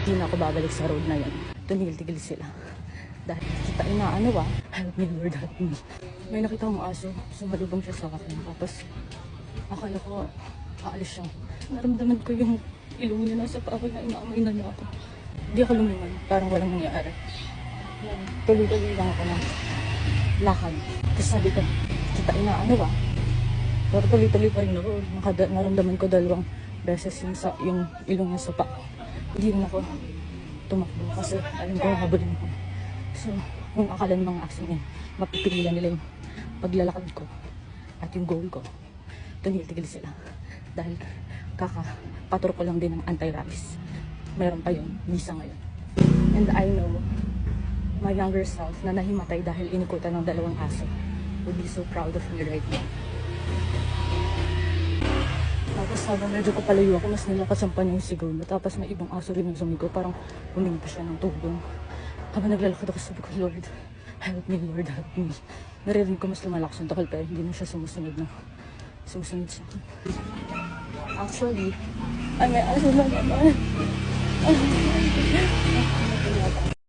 Di na ako babalik sa road na yun. Tumigil-tigil sila. Dahil kita inaano help me Lord, help me. May nakita akong aso, sumalubong siya sa akin. Tapos, akala ko, aalis siya. Naramdaman ko yung ilong niya nasa paa ko na inaamay na niya ako. Hindi ako lumingon, parang walang nangyari. Tuloy-tuloy lang ako ng lakad. Tapos sabi ko, kita inaano pero tuloy-tuloy pa rin ako. Naramdaman ko 2 beses yung ilong niya sa paa. Hindi rin ako tumakbo kasi alam ko habulin ko. So, kung akala ng mga aso niya, mapipigilan nila yung paglalakad ko at yung goal ko, tumigil sila. Dahil kakapatur ko lang din ng anti-rabies. Meron pa yun, misa ngayon. And I know, my younger self na nahimatay dahil inikutan ng 2 aso would be so proud of me right now. Tapos habang medyo kapalayo ako, mas nilakasan pa niya yung sigaw niya. Tapos may ibang aso rin yung sumigaw, parang humingi pa siya ng tulong. Habang naglalakad ako, sabi ko, Lord, help me, Lord, help me. Naririnig ko mas lumalakas yung takal pero hindi na siya sumusunod sa akin. Actually, ay may aso na naman.